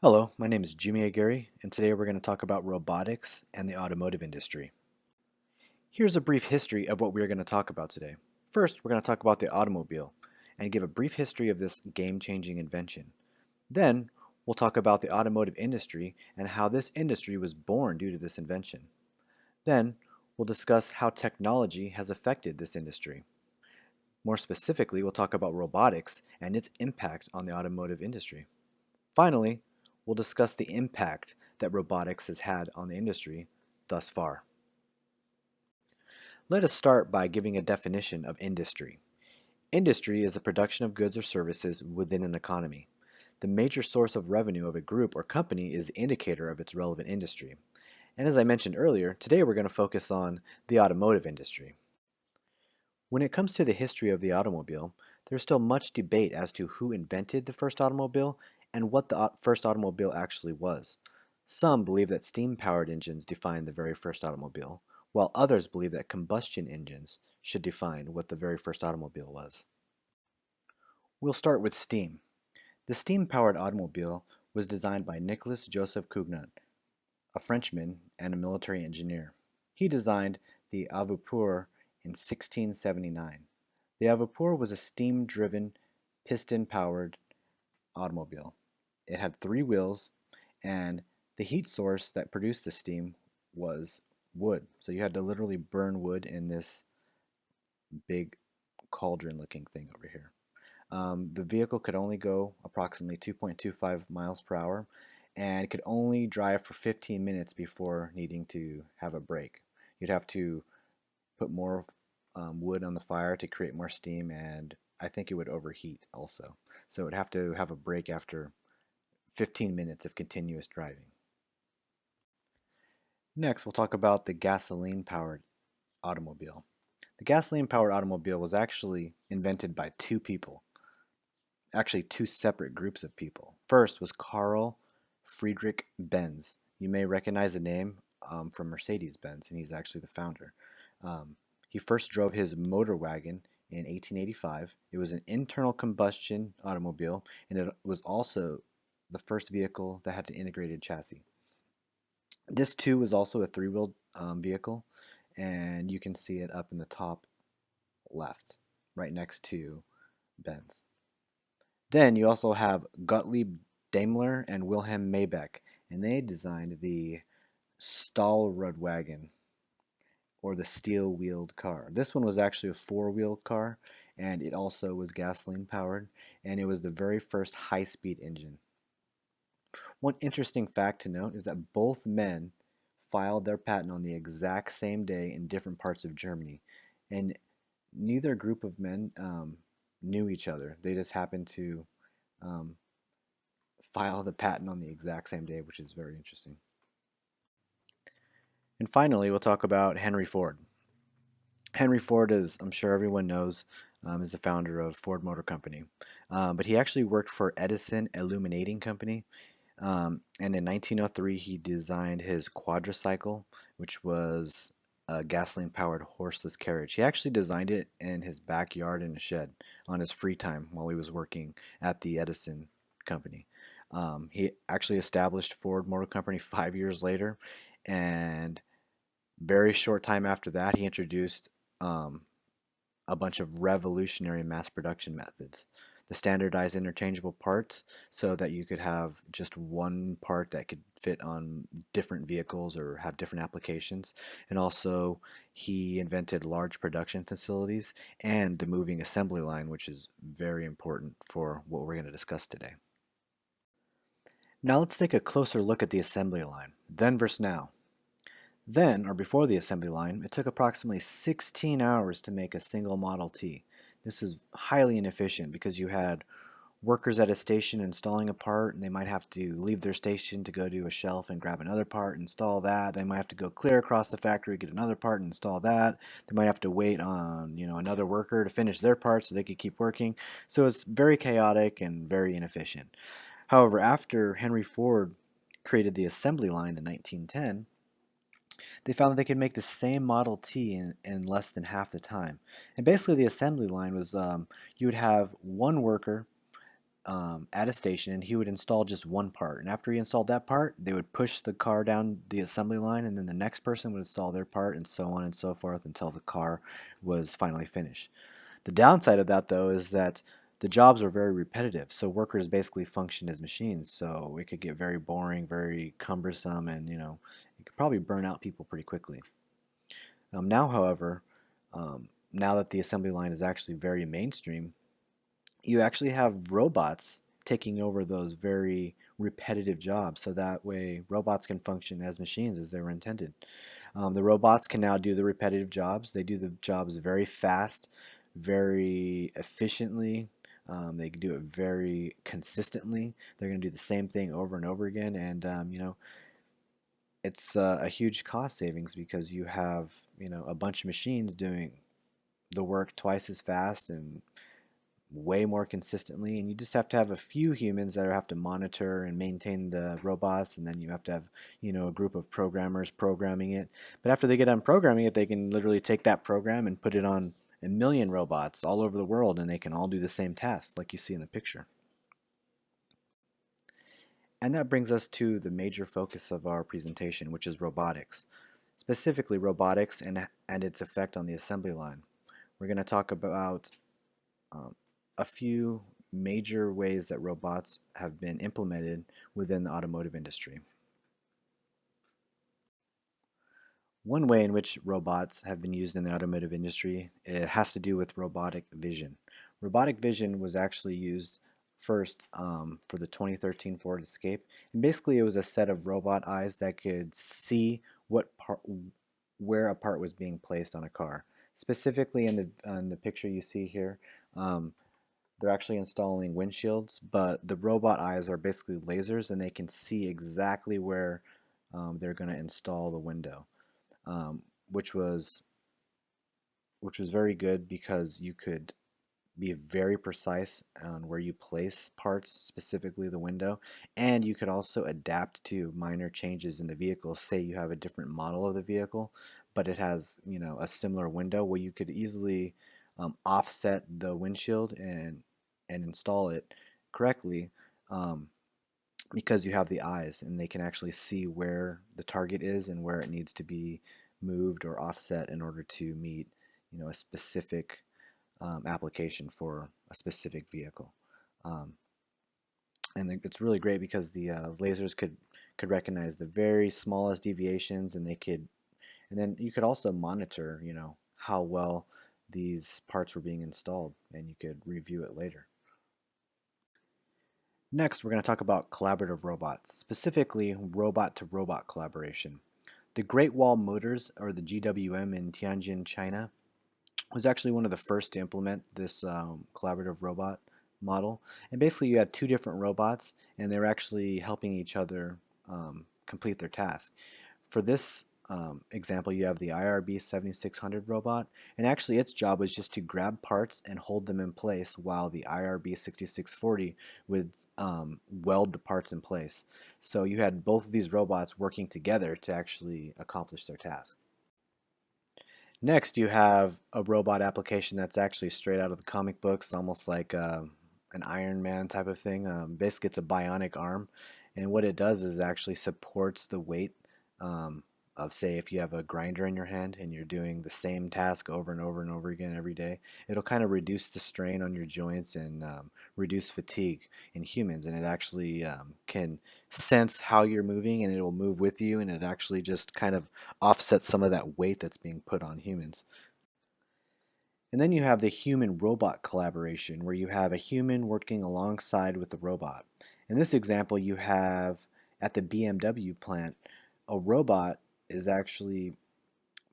Hello, my name is Jimmy Aguirre, and today we're going to talk about robotics and the automotive industry. Here's a brief history of what we're going to talk about today. First, we're going to talk about the automobile and give a brief history of this game-changing invention. Then, we'll talk about the automotive industry and how this industry was born due to this invention. Then, we'll discuss how technology has affected this industry. More specifically, we'll talk about robotics and its impact on the automotive industry. Finally, we'll discuss the impact that robotics has had on the industry thus far. Let us start by giving a definition of industry. Industry is the production of goods or services within an economy. The major source of revenue of a group or company is the indicator of its relevant industry. And as I mentioned earlier, today we're going to focus on the automotive industry. When it comes to the history of the automobile, there's still much debate as to who invented the first automobile and what the first automobile actually was. Some believe that steam-powered engines defined the very first automobile, while others believe that combustion engines should define what the very first automobile was. We'll start with steam. The steam-powered automobile was designed by Nicolas Joseph Cugnot, a Frenchman and a military engineer. He designed the à-vapeur in 1679. The à-vapeur was a steam-driven, piston-powered automobile. It had three wheels, and the heat source that produced the steam was wood. So you had to literally burn wood in this big cauldron-looking thing over here. The vehicle could only go approximately 2.25 miles per hour, and it could only drive for 15 minutes before needing to have a break. You'd have to put more wood on the fire to create more steam, and I think it would overheat also. So it would have to have a break after 15 minutes of continuous driving. Next, we'll talk about the gasoline-powered automobile. The gasoline-powered automobile was actually invented by two people, actually two separate groups of people. First was Carl Friedrich Benz. You may recognize the name from Mercedes-Benz, and he's actually the founder. He first drove his motor wagon in 1885. It was an internal combustion automobile, and it was also the first vehicle that had an integrated chassis. This too was also a three-wheeled vehicle, and you can see it up in the top left, right next to Benz. Then you also have Gottlieb Daimler and Wilhelm Maybach, and they designed the Stahlradwagen, or the steel-wheeled car. This one was actually a four-wheeled car, and it also was gasoline powered, and it was the very first high-speed engine. One interesting fact to note is that both men filed their patent on the exact same day in different parts of Germany, and neither group of men knew each other. They just happened to file the patent on the exact same day, which is very interesting. And finally, we'll talk about Henry Ford. Henry Ford, as I'm sure everyone knows, is the founder of Ford Motor Company. But he actually worked for Edison Illuminating Company. And in 1903, he designed his quadricycle, which was a gasoline-powered horseless carriage. He actually designed it in his backyard in a shed on his free time while he was working at the Edison Company. He actually established Ford Motor Company 5 years later, and very short time after that, he introduced a bunch of revolutionary mass production methods. The standardized interchangeable parts so that you could have just one part that could fit on different vehicles or have different applications. And also, he invented large production facilities and the moving assembly line, which is very important for what we're going to discuss today. Now let's take a closer look at the assembly line, then versus now. Then, or before the assembly line, it took approximately 16 hours to make a single Model T. This is highly inefficient because you had workers at a station installing a part, and they might have to leave their station to go to a shelf and grab another part, install that. They might have to go clear across the factory, get another part, and install that. They might have to wait on, another worker to finish their part so they could keep working. So it's very chaotic and very inefficient. However, after Henry Ford created the assembly line in 1910, they found that they could make the same Model T in less than half the time. And basically the assembly line was you would have one worker at a station, and he would install just one part. And after he installed that part, they would push the car down the assembly line, and then the next person would install their part, and so on and so forth until the car was finally finished. The downside of that, though, is that the jobs were very repetitive. So workers basically functioned as machines. So it could get very boring, very cumbersome, and it could probably burn out people pretty quickly. Now, however, now that the assembly line is actually very mainstream, you actually have robots taking over those very repetitive jobs. So that way, robots can function as machines as they were intended. The robots can now do the repetitive jobs. They do the jobs very fast, very efficiently. They can do it very consistently. They're going to do the same thing over and over again, and it's a huge cost savings because you have a bunch of machines doing the work twice as fast and way more consistently, and you just have to have a few humans that have to monitor and maintain the robots, and then you have to have a group of programmers programming it. But after they get done programming it, they can literally take that program and put it on a million robots all over the world, and they can all do the same task like you see in the picture. And that brings us to the major focus of our presentation, which is robotics, specifically robotics and its effect on the assembly line. We're going to talk about um, a few major ways that robots have been implemented within the automotive industry. One way in which robots have been used in the automotive industry, it has to do with robotic vision. Robotic vision was actually used first for the 2013 Ford Escape, and basically it was a set of robot eyes that could see where a part was being placed on a car. Specifically in the picture you see here, um, they're actually installing windshields, but the robot eyes are basically lasers, and they can see exactly where they're going to install the window, um, which was very good because you could be very precise on where you place parts, specifically the window, and you could also adapt to minor changes in the vehicle. Say you have a different model of the vehicle, but it has a similar window, where you could easily offset the windshield and install it correctly, um, because you have the eyes and they can actually see where the target is and where it needs to be moved or offset in order to meet a specific application for a specific vehicle. Um, and it's really great because the lasers could recognize the very smallest deviations, and then you could also monitor how well these parts were being installed, and you could review it later. Next, we're going to talk about collaborative robots, specifically robot to robot collaboration. The Great Wall Motors, or the GWM in Tianjin, China, was actually one of the first to implement this collaborative robot model. And basically, you had two different robots, and they were actually helping each other complete their task. For this example, you have the IRB 7600 robot, and actually its job was just to grab parts and hold them in place, while the IRB 6640 would weld the parts in place. So you had both of these robots working together to actually accomplish their task. Next, you have a robot application that's actually straight out of the comic books, almost like an Iron Man type of thing. Basically, it's a bionic arm, and what it does is actually supports the weight of, say, if you have a grinder in your hand and you're doing the same task over and over and over again every day, it'll kind of reduce the strain on your joints and reduce fatigue in humans. And it actually can sense how you're moving, and it will move with you, and it actually just kind of offsets some of that weight that's being put on humans. And then you have the human robot collaboration, where you have a human working alongside with the robot. In this example, you have at the BMW plant, a robot is actually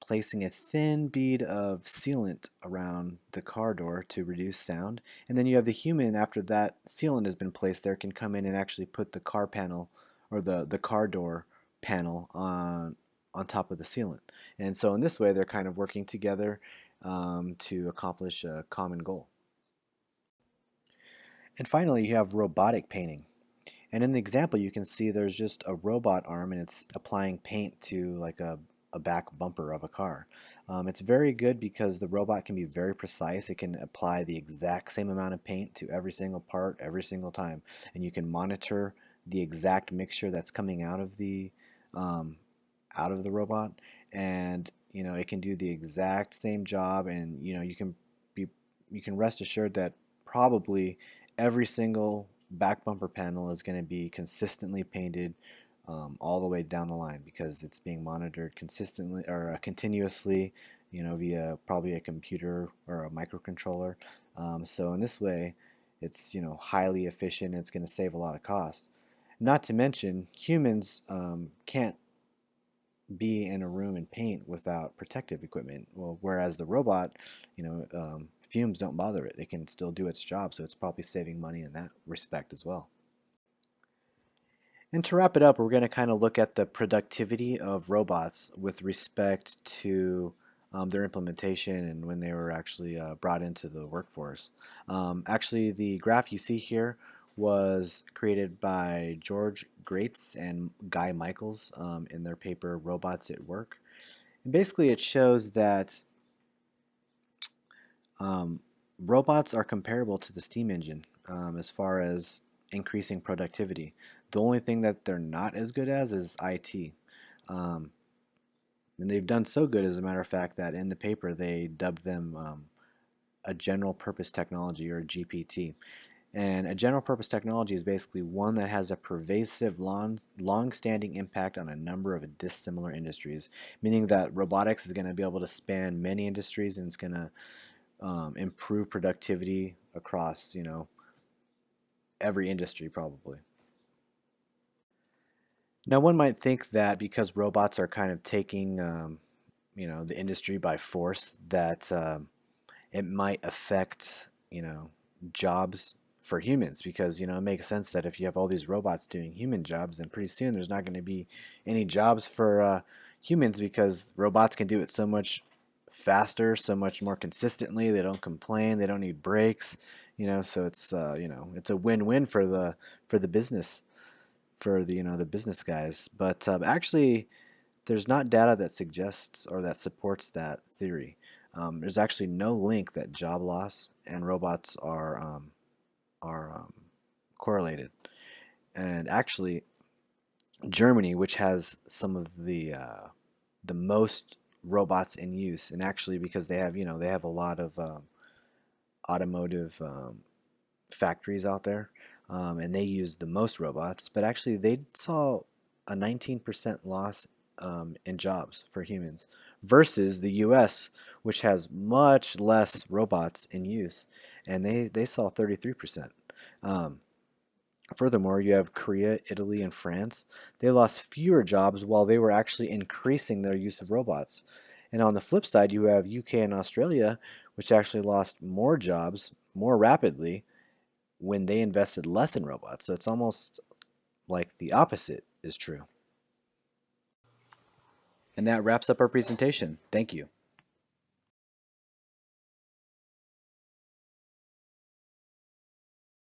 placing a thin bead of sealant around the car door to reduce sound. And then you have the human, after that sealant has been placed there, can come in and actually put the car panel, or the car door panel on top of the sealant. And so in this way, they're kind of working together to accomplish a common goal. And finally, you have robotic painting. And in the example, you can see there's just a robot arm, and it's applying paint to like a back bumper of a car. It's very good because the robot can be very precise. It can apply the exact same amount of paint to every single part every single time, and you can monitor the exact mixture that's coming um, out of the robot, and it can do the exact same job, and be you can rest assured that probably every single back bumper panel is going to be consistently painted all the way down the line because it's being monitored consistently or continuously, via probably a computer or a microcontroller. So in this way, it's highly efficient. It's going to save a lot of cost. Not to mention, humans can't be in a room and paint without protective equipment. Well, whereas the robot, fumes don't bother it. It can still do its job, so it's probably saving money in that respect as well. And to wrap it up, we're going to kind of look at the productivity of robots with respect to their implementation and when they were actually brought into the workforce. Actually, the graph you see here was created by George Greatz and Guy Michaels in their paper Robots at Work. And basically, it shows that um, robots are comparable to the steam engine as far as increasing productivity. The only thing that they're not as good as is IT. Um, and they've done so good, as a matter of fact, that in the paper they dubbed them a general purpose technology, or GPT. And a general purpose technology is basically one that has a pervasive, long-standing impact on a number of dissimilar industries, meaning that robotics is going to be able to span many industries, and it's going to improve productivity across, every industry probably. Now, one might think that because robots are kind of taking, the industry by force, that it might affect, jobs for humans, because, it makes sense that if you have all these robots doing human jobs, then pretty soon there's not going to be any jobs for humans, because robots can do it so much faster, so much more consistently. They don't complain. They don't need breaks. So it's a win-win for the business, for the business guys. But actually, there's not data that suggests or that supports that theory. There's actually no link that job loss and robots are correlated. And actually, Germany, which has some of the most robots in use, and actually because they have a lot of automotive factories out there, and they use the most robots. But actually, they saw a 19% loss in jobs for humans versus the U.S., which has much less robots in use, and they saw 33%. Um, Furthermore, you have Korea, Italy, and France. They lost fewer jobs while they were actually increasing their use of robots. And on the flip side, you have UK and Australia, which actually lost more jobs more rapidly when they invested less in robots. So it's almost like the opposite is true. And that wraps up our presentation. Thank you.